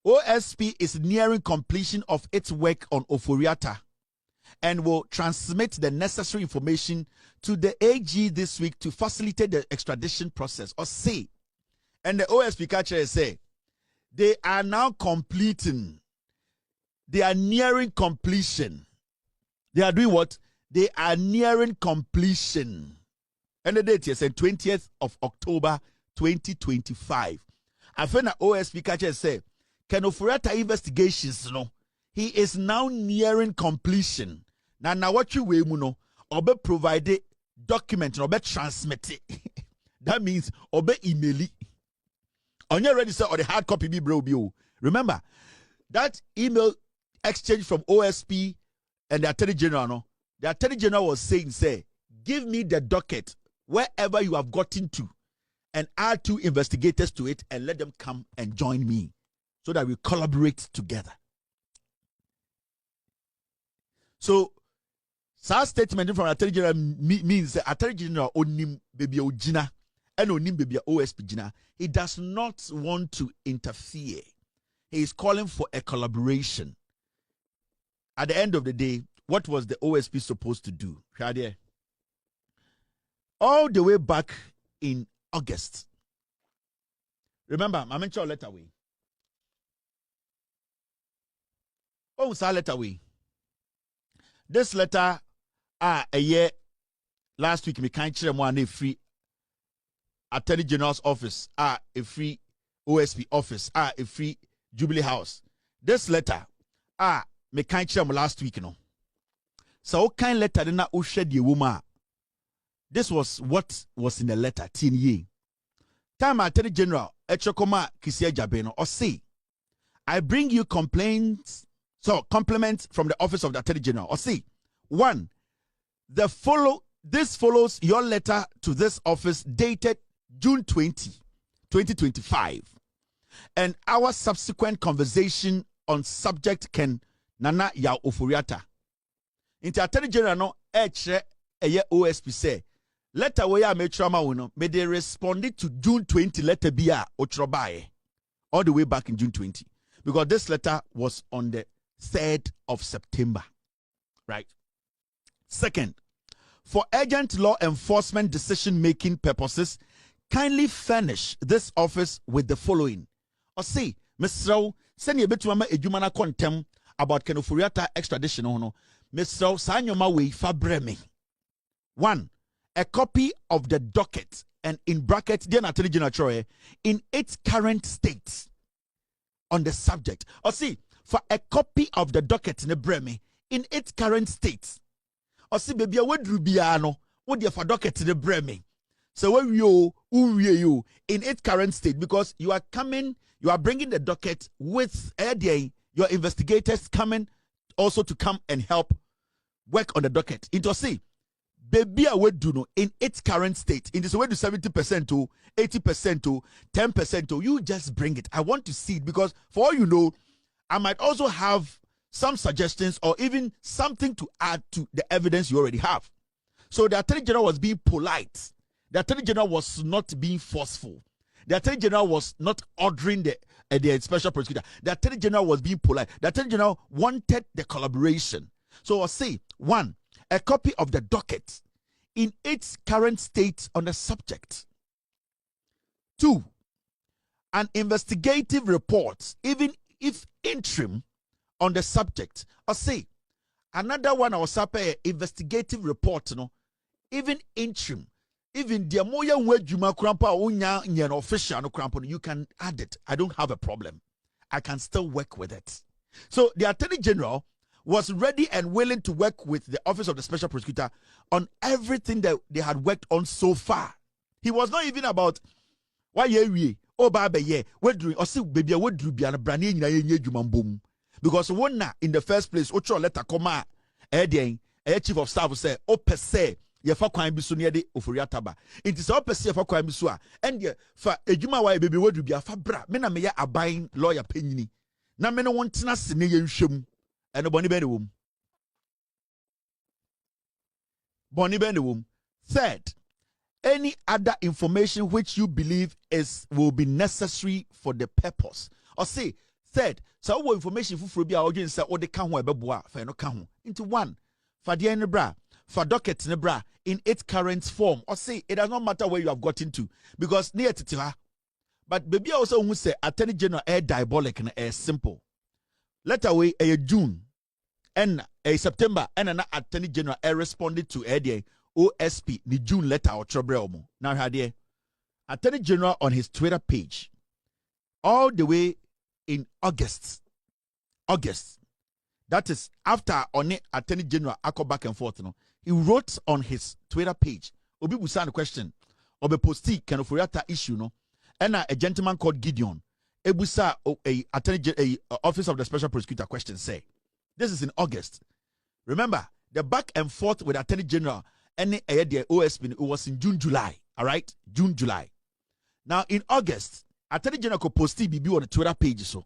OSP is nearing completion of its work on Ofori-Atta and will transmit the necessary information to the AG this week to facilitate the extradition process. Or say, and the OSP catcher say, they are now completing. They are nearing completion. They are doing what? They are nearing completion. And the date is 20th of October 2025. I find that OSP catcher say, Ken Ofori-Atta investigations, he is now nearing completion. Now what you will know, obe provide document, obe transmit it. That means obe email it. On your ready, sir, or the hard copy be bro. Remember that email exchange from OSP and the Attorney General. No, the Attorney General was saying, "Say, give me the docket wherever you have gotten to, and add 2 investigators to it, and let them come and join me, so that we collaborate together." So, such statement from Attorney General means that Attorney General onim baby ojina and onim baby OSP jina. He does not want to interfere. He is calling for a collaboration. At the end of the day, what was the OSP supposed to do? All the way back in August. Remember, I mentioned letter away. Oh, sa letter away. This letter, a year last week, me can't share more than a free Attorney General's office, a free OSP office, a free Jubilee House. This letter, me can't share more last week, So, what kind letter did not shed the woman? This was what was in the letter, 10 years. Time Attorney General, Echokoma Kisia Jabeno, or say, I bring you compliments from the office of the Attorney General. Or say, 1, this follows your letter to this office dated June 20, 2025, and our subsequent conversation on subject Ken Nana ya Ofori-Atta. Inti Attorney General no eye OSP say, letter where I made trauma uno, may they responded to June 20 letter bia otrobaye all the way back in June 20, because this letter was on the 3rd of September, right? Second, for urgent law enforcement decision-making purposes, kindly furnish this office with the following. Or say, Mr. send you a bit to mama ejumana contem about Ken Ofori-Atta extradition. Mr. Sanyoma we fabreme. 1, a copy of the docket, and in brackets, dear Attorney General, in its current state on the subject. Or see, for a copy of the docket in the Breme in its current state. Or see, baby, I would rubiano, would you for docket in the Breme? So when you in its current state, because you are bringing the docket with your investigators coming also to come and help work on the docket. Into see, baby, I would do no in its current state. In this way to 70% to 80% to 10% to you just bring it. I want to see it, because for all you know, I might also have some suggestions or even something to add to the evidence you already have. So the Attorney General was being polite. The Attorney General was not being forceful. The Attorney General was not ordering the Special Prosecutor. The Attorney General was being polite. The Attorney General wanted the collaboration. So I'll say, 1, a copy of the docket in its current state on the subject. 2, an investigative report, even if interim, on the subject. Or say, another one, I was an investigative report, even interim. Even the moya wejuma krampa unya nyen official no krampo, you can add it. I don't have a problem. I can still work with it. So the Attorney General was ready and willing to work with the Office of the Special Prosecutor on everything that they had worked on so far. He was not even about why ye baba ye wedru or see baby wedru bi an brane nyina ye jumambom, because one na in the first place ocho letter koma chief of staff say o pese ye fa kwan bi so ne de Ofori-Atta ba enti se o pese ye fa kwan bi so a and fa ejuma wa baby wedru bi afa bra me na me ye aban lawyer panyini na me no wontena se ne ye nhwem eno boni be ne wom Third, any other information which you believe will be necessary for the purpose. Or say, Third, so what information for be our say or the can we beboa for no can into one. For the end bra, for docket nebra in its current form, or say it does not matter where you have got into, because near to. But baby also who say Attorney General air diabolic and air simple. Let away a June and a September and an Attorney General air responded to a OSP the June letter or trouble. Now had Attorney General on his Twitter page all the way in August. That is after on it Attorney General I go back and forth. No, he wrote on his Twitter page. Obi busa the question. Obi posti Ken Ofori-Atta issue no. And a gentleman called Gideon, Ebusa, a Office of the Special Prosecutor question say, this is in August. Remember, the back and forth with Attorney General and the OSP, it was in June, July. All right? June, July. Now, in August, Attorney General could post BB on the Twitter page. So,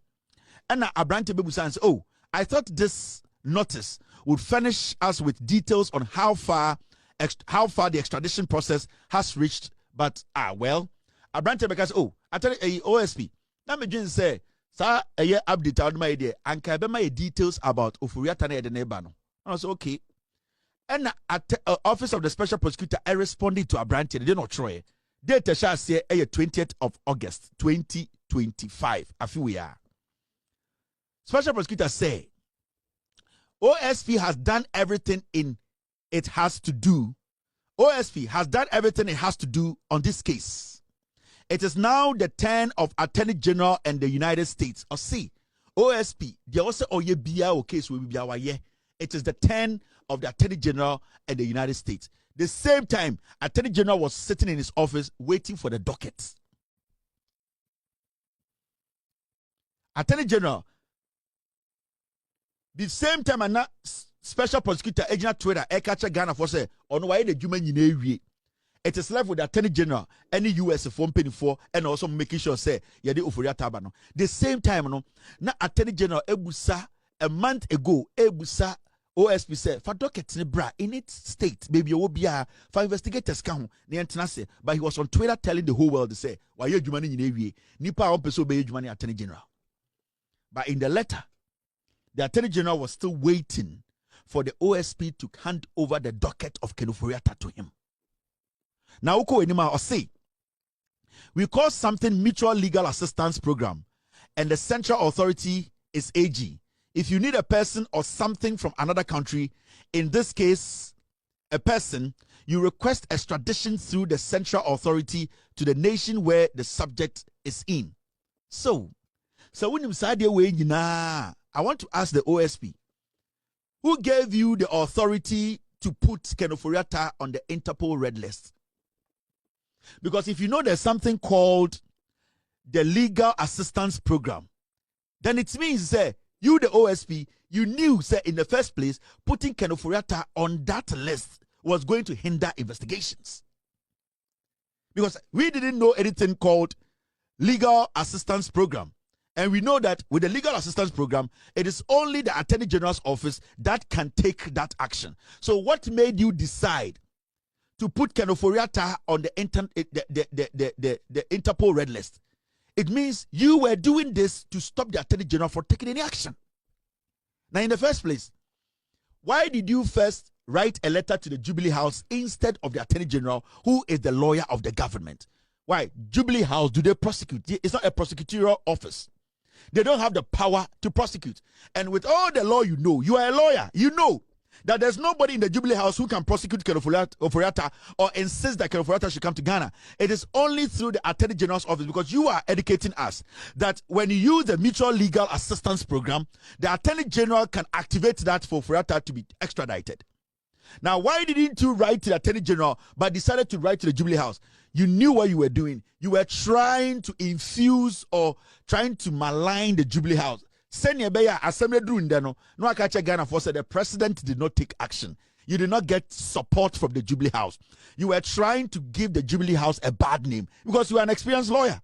and now Abrante Bebusa says, oh, I thought this notice would furnish us with details on how far the extradition process has reached. But, well, Abrante because I tell you OSP. Now me just say, sir, a year update on my idea and can be my details about Ofori-Atta and the neighbor. I was okay. And at Office of the Special Prosecutor, I responded to Abrante. They did not try. Date shall say 20th of August 2025. I feel we are. Special Prosecutor say OSP has done everything it has to do. OSP has done everything it has to do on this case. It is now the turn of Attorney General and the United States. Or see, OSP, they also case will be our year. It is the turn of the Attorney General and the United States. The same time, Attorney General was sitting in his office waiting for the docket. Attorney General, the same time, and now Special Prosecutor Agent Twitter, catch Ghana for say, on why the human in it is left with the Attorney General, any US form penny for, and also making sure say yadi Ofori-Atta no. The same time no, na Attorney General Ebusa a month ago Ebusa OSP say for docket ne bra in its state maybe obia for investigators can ne antena say, but he was on Twitter telling the whole world to say why you money in ewie nipa on person be money Attorney General. But in the letter, the Attorney General was still waiting for the OSP to hand over the docket of Ken Ofori-Atta to him. Now, we call something Mutual Legal Assistance Program, and the central authority is AG. If you need a person or something from another country, in this case, a person, you request extradition through the central authority to the nation where the subject is in. So when you say the way, I want to ask the OSP, who gave you the authority to put Ken Ofori-Atta on the Interpol red list? Because if you know there's something called the Legal Assistance Program, then it means that you, the OSP, you knew in the first place putting Ken Ofori-Atta on that list was going to hinder investigations. Because we didn't know anything called Legal Assistance Program. And we know that with the Legal Assistance Program, it is only the Attorney General's office that can take that action. So what made you decide to put Ken Ofori-Atta on the Interpol red list? It means you were doing this to stop the Attorney General from taking any action. Now, in the first place, why did you first write a letter to the Jubilee House instead of the Attorney General, who is the lawyer of the government? Why? Jubilee House, do they prosecute? It's not a prosecutorial office. They don't have the power to prosecute. And with all the law you know, you are a lawyer, you know that there's nobody in the Jubilee House who can prosecute Ken Ofori-Atta or insist that Ken Ofori-Atta should come to Ghana. It is only through the Attorney General's office, because you are educating us that when you use the Mutual Legal Assistance Program, the Attorney General can activate that for Ofori-Atta to be extradited. Now, why didn't you write to the Attorney General but decided to write to the Jubilee House? You knew what you were doing. You were trying to infuse or trying to malign the Jubilee House. Ghana for said the president did not take action. You did not get support from the Jubilee House. You were trying to give the Jubilee House a bad name because you are an experienced lawyer.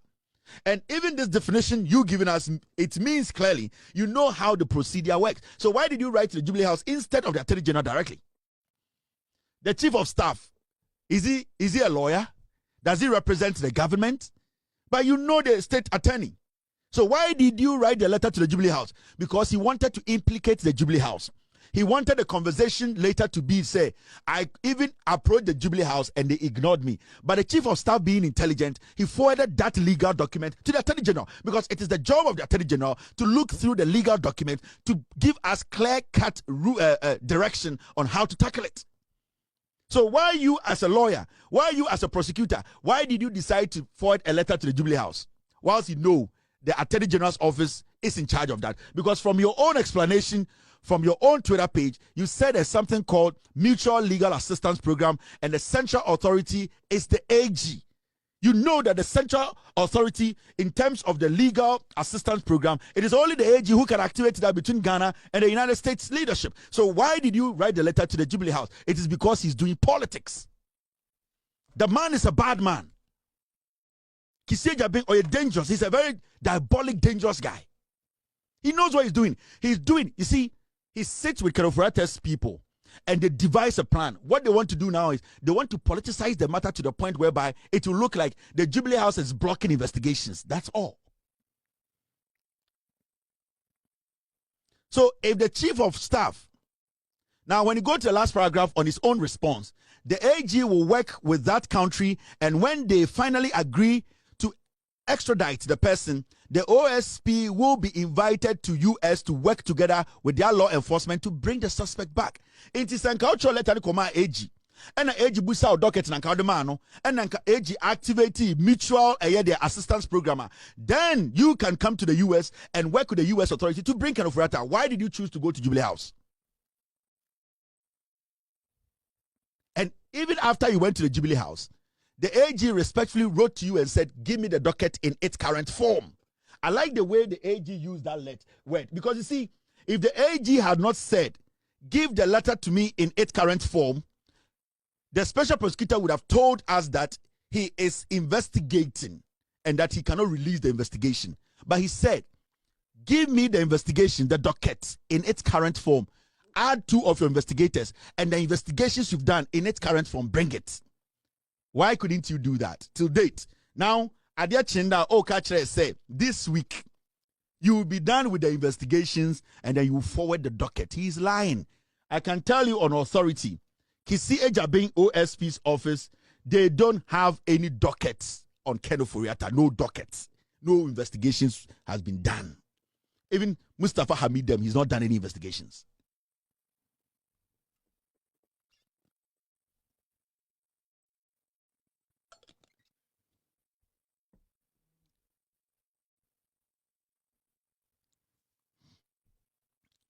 And even this definition you given us, it means clearly you know how the procedure works. So why did you write to the Jubilee House instead of the Attorney General directly? The Chief of Staff, is he a lawyer? Does he represent the government? But you know the state attorney. So why did you write the letter to the Jubilee House? Because he wanted to implicate the Jubilee House. He wanted the conversation later to be, say, I even approached the Jubilee House and they ignored me. But the Chief of Staff, being intelligent, he forwarded that legal document to the Attorney General, because it is the job of the Attorney General to look through the legal document to give us clear-cut direction on how to tackle it. So why you as a lawyer, why you as a prosecutor, why did you decide to forward a letter to the Jubilee House whilst you know the Attorney General's office is in charge of that? Because from your own explanation, from your own Twitter page, you said there's something called Mutual Legal Assistance Program, and the central authority is the AG. You know that the central authority, in terms of the legal assistance program, it is only the AG who can activate that between Ghana and the United States leadership. So why did you write the letter to the Jubilee House? It is because he's doing politics. The man is a bad man. Kiseja Bing or dangerous. He's a very diabolic, dangerous guy. He knows what he's doing. You see, he sits with Ken Ofori-Atta's people and they devise a plan. What they want to do now is they want to politicize the matter to the point whereby it will look like the Jubilee House is blocking investigations. That's all. So if the Chief of Staff, now when you go to the last paragraph on his own response, the AG will work with that country, and when they finally agree to extradite the person, the OSP will be invited to US to work together with their law enforcement to bring the suspect back. It is an cultural letter to come AG. And AG busa Docket and Kaudemano, and AG activate mutual their assistance programmer. Then you can come to the US and work with the US authority to bring Ken Ofori-Atta. Why did you choose to go to Jubilee House? And even after you went to the Jubilee House, the AG respectfully wrote to you and said, give me the docket in its current form. I like the way the AG used that word, because you see, if the AG had not said, give the letter to me in its current form, the special prosecutor would have told us that he is investigating and that he cannot release the investigation. But he said, give me the investigation, the docket, in its current form. Add 2 of your investigators, and the investigations you've done in its current form, bring it. Why couldn't you do that till date? Now, Adia Chinda Okachre say this week you will be done with the investigations and then you will forward the docket. He's lying. I can tell you on authority, Kisi Ejabing OSP's office, they don't have any dockets on Ken Ofori-Atta. No dockets. No investigations has been done. Even Mustafa Hamidem, he's not done any investigations.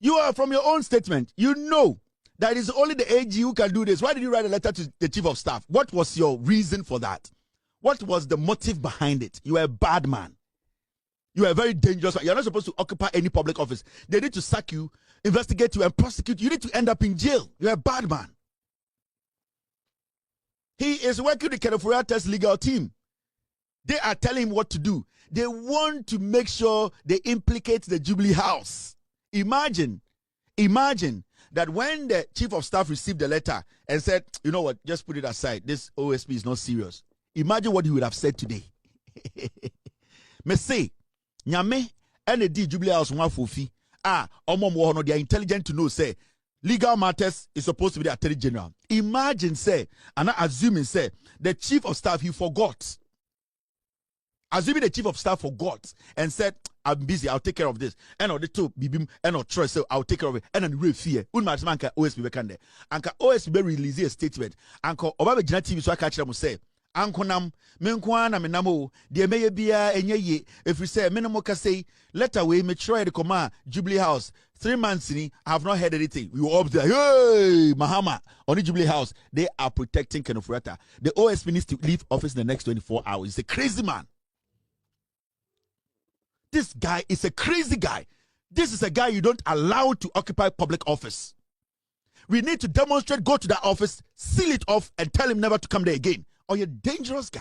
You are, from your own statement, you know that it's only the AG who can do this. Why did you write a letter to the Chief of Staff? What was your reason for that? What was the motive behind it? You are a bad man. You are a very dangerous man. You're not supposed to occupy any public office. They need to sack you, investigate you, and prosecute you. You need to end up in jail. You're a bad man. He is working with Ken Ofori-Atta's legal team. They are telling him what to do. They want to make sure they implicate the Jubilee House. Imagine that when the Chief of Staff received the letter and said, you know what, just put it aside. This OSP is not serious. Imagine what he would have said today. Me say, Nyame, and the Jubilee House one fofi. They are intelligent to know, say, legal matters is supposed to be the Attorney General. Imagine, say, and I assuming, say, the Chief of Staff, he forgot. Assuming the Chief of Staff forgot and said, I'm busy, I'll take care of this. And the two bibim and no trust, so I'll take care of it. And then real fear. Unmatchmanka OSP bekande. Anka OSP release a statement. Anko Obabe Jina TV so I catch them say, Anko nam menkwana menamo de meye bia enye ye. If we say menamo say let away me try the command Jubilee House 3 months I have not heard anything. We were up there. Hey, Mahama on the Jubilee House. They are protecting Ken Ofori-Atta. The OSP needs to leave office in the next 24 hours. He's a crazy man. This guy is a crazy guy. This is a guy you don't allow to occupy public office. We need to demonstrate, go to that office, seal it off, and tell him never to come there again. Or you're a dangerous guy.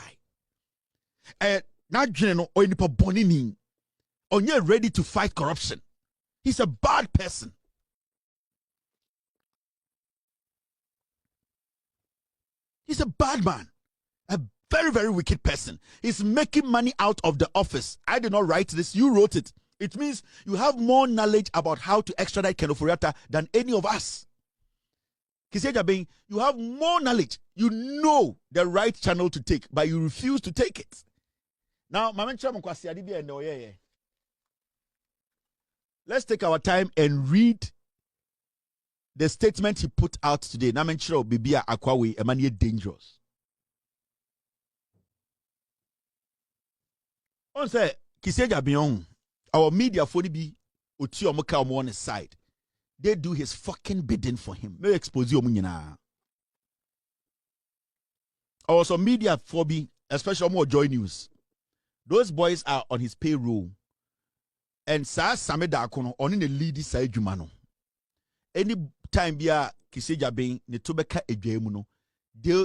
Or you're ready to fight corruption. He's a bad person. He's a bad man. A Very, very wicked person. He's making money out of the office. I did not write this. You wrote it. It means you have more knowledge about how to extradite Ken Ofori-Atta than any of us. Kisejabeng, you have more knowledge. You know the right channel to take, but you refuse to take it. Now, let's take our time and read the statement he put out today. Namenchiro Bibia Akwawe, a man dangerous. On say, Kisejabeng, our media for the Uti Omoka on his side. They do his fucking bidding for him. May expose you munyina. Also media for be, especially more Joy News. Those boys are on his payroll. And sa sameda akono on the lead side jumano. Any time bia Kisejabeng ne tobeka edwamuno.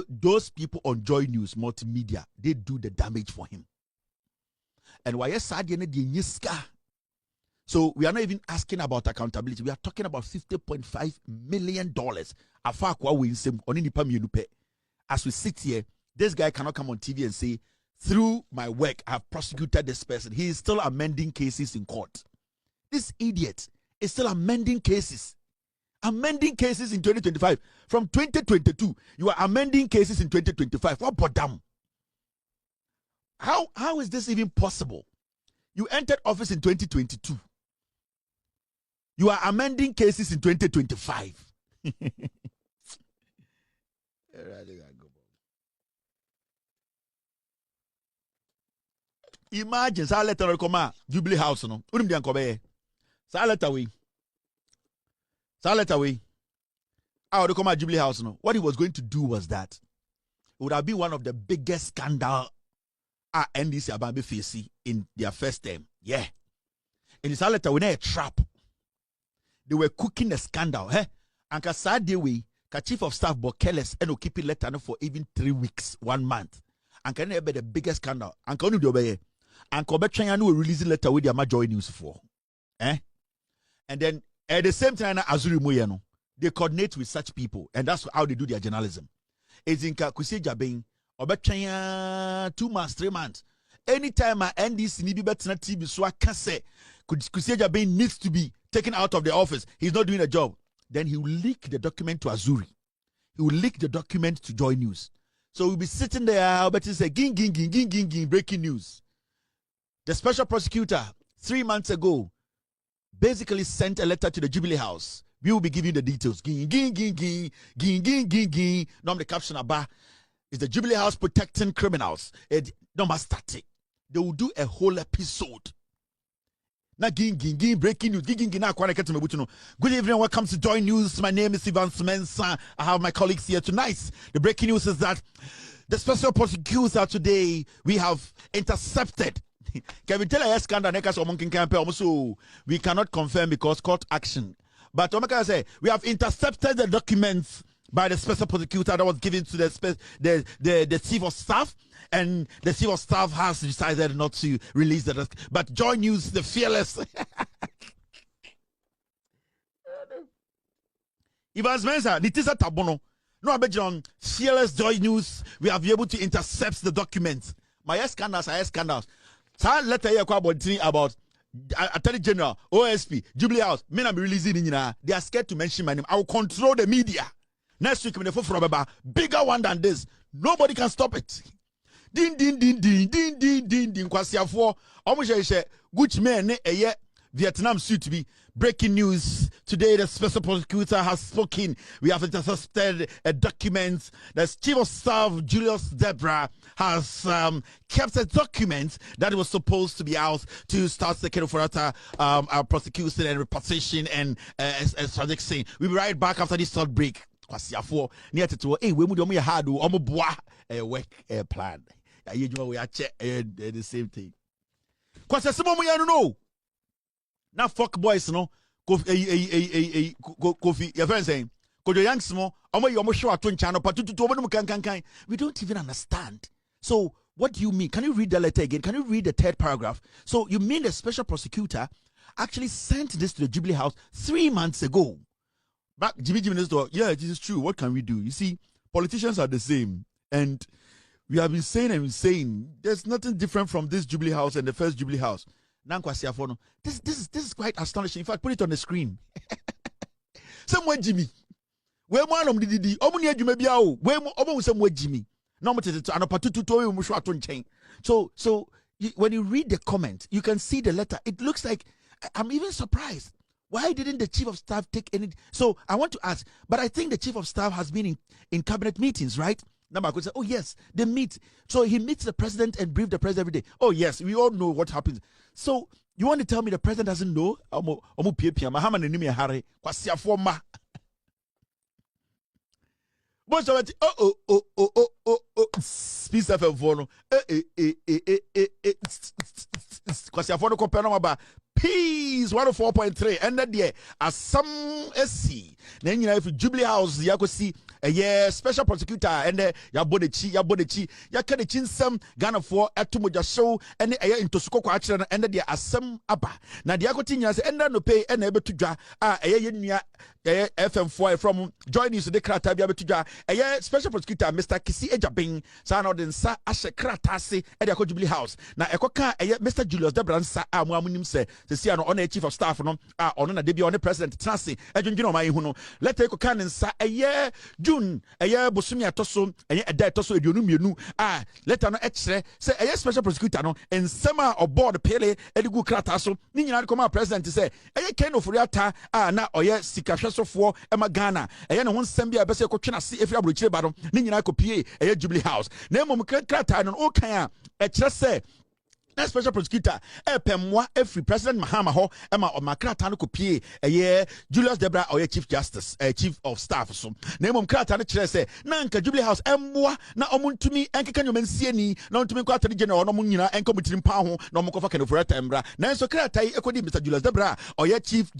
Those people on Joy News multimedia, they do the damage for him. And why sadie ne di nyiska. So we are not even asking about accountability. We are talking about $50.5 million. As we sit here, this guy cannot come on TV and say, through my work, I have prosecuted this person. He is still amending cases in court. This idiot is still amending cases. Amending cases in 2025. From 2022, you are amending cases in 2025. What bottom? How is this even possible? You entered office in 2022. You are amending cases in 2025. Imagine, sa letter come Jubilee House no. Unim dian kobe. Sa letter we. Our come Jubilee House no. What he was going to do was that it would have been one of the biggest scandal NDC Abambe facing in their first term. Yeah. In this letter we a trap. They were cooking a scandal. And sad way, chief of staff Bokeles and keep it letter for even 3 weeks, 1 month. And can be the biggest scandal. And can you obey? And Kobe will release a letter with their Joy News for. And then at the same time, Azuri Moyano, they coordinate with such people, and that's how they do their journalism. It's in Kisejabeng, Obechanya 2 months, 3 months. Anytime I end this in TV, so I can say Kisejabeng needs to be taken out of the office. He's not doing a job. Then he will leak the document to Azuri. He will leak the document to Joy News. So we'll be sitting there, but it's a ging, breaking news. The special prosecutor, 3 months ago, basically sent a letter to the Jubilee House. We will be giving the details. Ging. Normally the caption about is the Jubilee House protecting criminals. Number static. They will do a whole episode. Na ging breaking news. Good evening, welcome to Joy News. My name is Ivan Smensa. I have my colleagues here tonight. The breaking news is that the special prosecutor today, we have intercepted. Can we tell a scandal? We cannot confirm because court action. But we have intercepted the documents by the special prosecutor that was given to the chief of staff, and the chief of staff has decided not to release the. But Joy News, the fearless. Ivan Spencer, the teaser tabono. No, I bet John, fearless Joy News. We have been able to intercept the documents. My scandals. So letter here about Attorney General, OSP, Jubilee House. Men I'm releasing in. They are scared to mention my name. I will control the media. Next week, from a bigger one than this. Nobody can stop it. Din. Kwasiafo. Omo which men Vietnam suit to be breaking news today. The special prosecutor has spoken. We have intercepted a document. The chief of staff Julius Debra has kept a document that was supposed to be out to start the Ken Ofori-Atta prosecution and reposition and extradition. We'll be right back after this short break. Kwasiafo near to we mu hard omo boa work plan. We are check the same thing. Kwasiafo mu no. Now fuck boys no Kofi your friend saying Kojo Yanks mo omo show atun channel kan. We don't even understand. So what do you mean? Can you read the letter again? Can you read the third paragraph? So you mean the special prosecutor actually sent this to the Jubilee House 3 months ago? Back Jimmy Minister, yeah, it is true. What can we do? You see, politicians are the same, and We have been saying and saying there's nothing different from this Jubilee House and the first Jubilee House. This is quite astonishing. In fact, put it on the screen. Somewhere Jimmy. Where one of the Omni Jumabia, where almost somewhere Jimmy. No matter an opportunity. So when you read the comment, you can see the letter. It looks like I'm even surprised. Why didn't the chief of staff take any? So I want to ask, but I think the chief of staff has been in cabinet meetings, right? Number could say, oh yes, they meet. So he meets the president and briefs the president every day. Oh yes, we all know what happens. So you want to tell me the president doesn't know? Most of it, peace of a Peace 104.3 and that year as some SC. Then you know if Jubilee House you could see a special prosecutor and yabodechi yakane some Ghana for atumoja show and into Sukoko action and that year as some abba. Now the akotinya and no pay and able to dra FM4 from joining the krata be able to dra a special prosecutor Mr. Kisi Ejabing san odin sa ashe kratase and the Jubilee House. Now ekoka Mr. Julius Debransa amuamunim se the see on a chief of staff no on na debi on the president transi ejunjino mai hu no let take kan nsa eye June eye bosumi atoso eye eda atoso eduonu mienu let no ekire say eye special prosecutor no ensema oboard pele edigu krata so ni nyina come president say eye Ken Ofori-Atta na oye sikahwesofo ema Ghana eye ne ho nsem bia bese kotwena se efira brochire ba no ni nyina kopie eye Jubilee House na emom krata no o kan ekire say na special prosecutor pemwa every president Mahama ho ema omakrata no kopie Julius Debra or chief justice chief of staff so na emom krata no kire se na nka Jubilee House emwa na omuntumi enkeka nyomansie ni na omuntumi ko atade general no mo nyina enka mutirim pa ho na omokofa Ken Ofori-Atta embra na enso krata yi ekodi Mr. Julius Debra or chief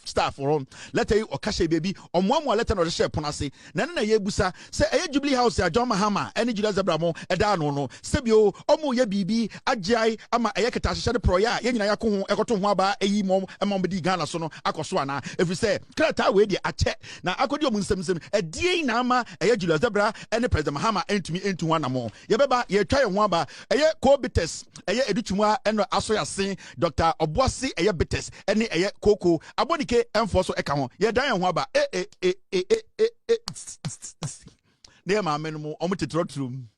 staff ron letter yi okashe baby omwamwa letter no share ponase na na ye busa se Jubilee House ya John Mahama eni Julius Debra mo eda no sebio omo ye bibi ajai ama ayeketa hye de proya ye nyina yakɔ ho ekoto ho aba eyi mom emom di Ghana so no akoso ana every say krata we de ache na akodi om nsem edie na ama Julius Debra ene president Mahama entumi entu ho anamo ye beba ye twa ye ho aba co-bites edutumwa eno aso yase Dr. Obuasi bites ene koko abonike emfo so eka ho ye dan ye ho aba ne ma menmo om tetrotrum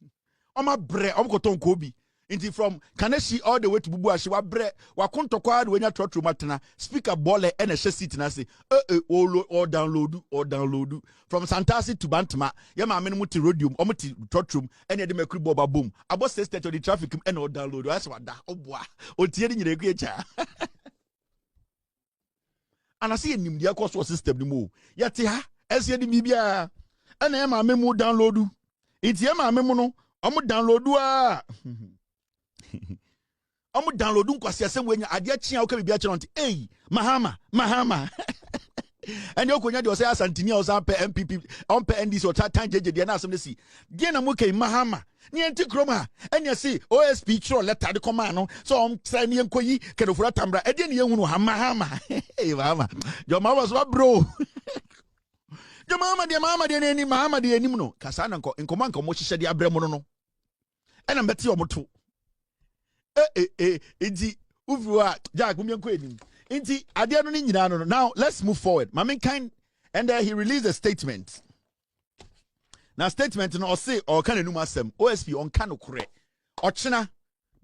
oma bre om koton kobi Inti from Kaneshi all the way to Bubuashi wa bre wa kontokwa de wenya trotro matena speaker bole and a seat na say or download from Santasi to Bantama yama amenu to rodium omuti trotrum and the mekri boba boom abo say state of the traffic and or download that's what da obwa o tie ni nyire kwecha ana see nim dia course system ni mo yate ha ese di bibia ana yama amemu download inti yama amemu no omu download omu download nkwasi asem wenya ade chia o ka bibia kire nti Mahama and you konya de o say asantini o say MPP on pe NDC o tan jeje de na asem ne si de na mo kai Mahama ni enti kroma enya si OSP kiro letter de command no so try ne enkoyi Ken Ofori-Atta mbra e de ne ehunu ha Mahama Mahama your mama was bro your mama de ni Mahama de enim no kasa na nkoma hyehyɛ de abrɛ mo no ena mbeti omoto inti uvuwa Jack mumienko enim inti ade no ni nyina no. Now let's move forward. Maminkind and he released a statement. Now statement no say or kan enum asem OSP on kan okure ochena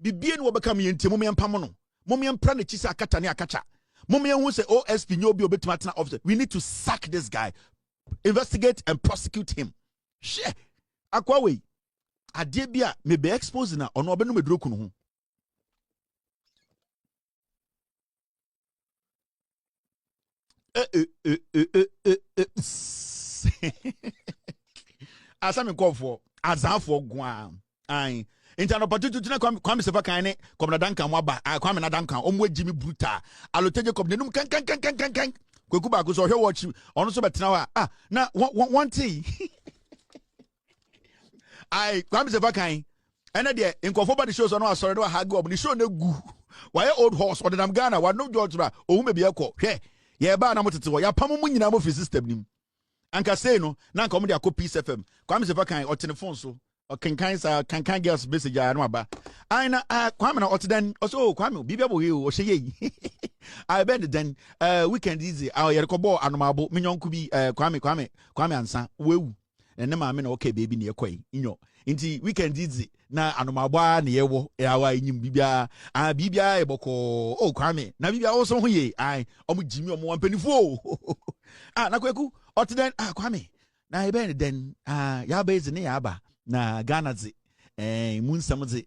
bibie no obeka me enti mumiempam no mumiempra na chisa akata ne akacha mumien hu say OSP nyobi obetuma tena officer. We need to sack this guy, investigate and prosecute him. She akwa we ade bia me be expose na ono obenu meduro kunu ho. Asami nkofo azafo gwa ai intano patutu tuna kwame sefa kan ne komna danka mo aba kwame na danka omo agimi bruta aloteje komna num kan kweku ba ko so hwe watch ono so betena wa na one thing ai kwame sefa kan ene de nkofo ba de show so no asore de ha go ni show na gu why old horse odam Ghana wa no George ba ohu be ekọ hwe ye ba na motete wo ya pam mu nyina mo fi system nim anka say no na anka mo de akọ Peace FM kwame sefa kan o telephone so or can girls message I know about. I know Kwame na Otten also Kwame Bibiabo you or she I bet then weekend easy our Yakobo and Mignon could be Kwame answer woo and then I mean okay baby near Quay inti weekend easy na anomabwa na yewo yawa enyim bibia bibia eboko o Kwame na bibia also ho ye ai omo jimi omo wampanifo na kweku Otten Kwame na ebe den ya base ne ya ba na Ghana zi Munsamzi.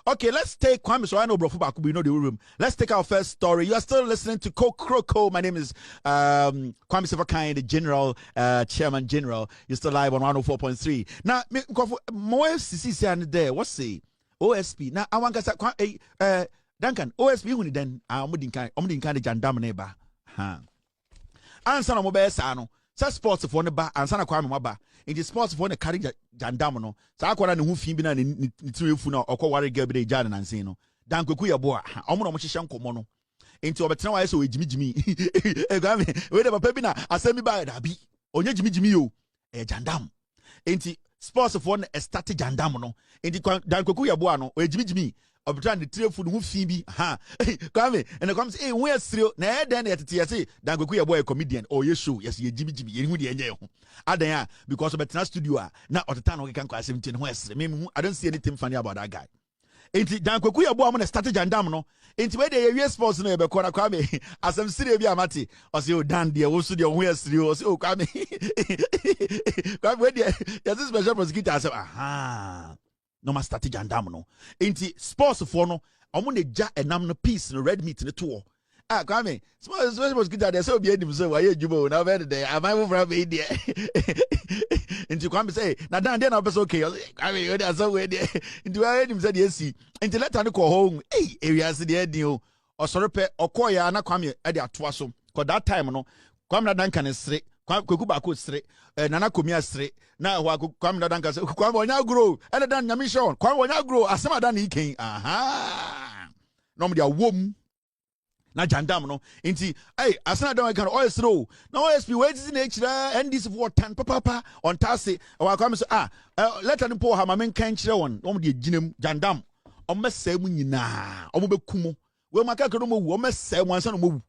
Okay, let's take Kwame. So I know, bro, we know the room. Let's take our first story. You are still listening to Kroko. My name is Kwame Sefakai, the General, Chairman General. You're still live on 104.3. Now, more FCC and there. What's the OSP? Now, I want to say, Duncan, OSP, who then I'm kind of jandam neighbor. Answer no mobile sano. Sports for the bar and Sana Kwame Maba. In the sports for the carry Jandamano. So I call an who Fimbina in Funa or Kawari Gabriel Jan and Sino. Dan Kuya Boa, Omono Shanko Mono. Into a better I saw Jimmy. Wait a pepina, I send me by Dabi. On your Jimmy, a Jandam. Into sports for a static Jandamano. Into Dan Kuya Boano, or Jimmy. Of trying to tell food who Phoebe, Kwame, and it comes, where's through, nah, then at TSA, Dan Kuya boy, a comedian, or yes, Jimmy, and who the Adaya, because of a studio, now at the time we can call 17 West. I don't see anything funny about that guy. Ain't Dan Kuya boy, I'm going to start a jandamno. Ain't where the US sports neighbor, Kwame, as I'm sitting here, Mati, or say, Dan, dear, also the West, or so, Kwame, there's a special prosecutor. I said, aha. No ma start jandamno. Inti sports for no. Omune ja enam no piece no red meat in the tour. Kwame, small was good there. So be him so why you bo now very day. Am I over be there? Inti Kwame say, na dan then I was okay. Kwame you there so we there. Inti I him said yes. Inti let her go home. Hey, area se there dio. Or sorry pe okoya na Kwame e dey atoa so. Cause that time no Kwame na dan kan sre. Kwaku ba ko sre. Nana komia sre. Na wa Kwame na dan kan say Kwame onya grow. And dan nyame show. Kwame onya grow asema dan iken. Aha. No me dia wom. Na jandam no inti asana don kan oil slow na OSP wait is nature and this for 10 papa on tase wa Kwame so let an po ha ma men kan kire won no de ginem jandam o mesa mu nyina o mo bekum we maka kro mo wu o mesa mu ansa no mo wu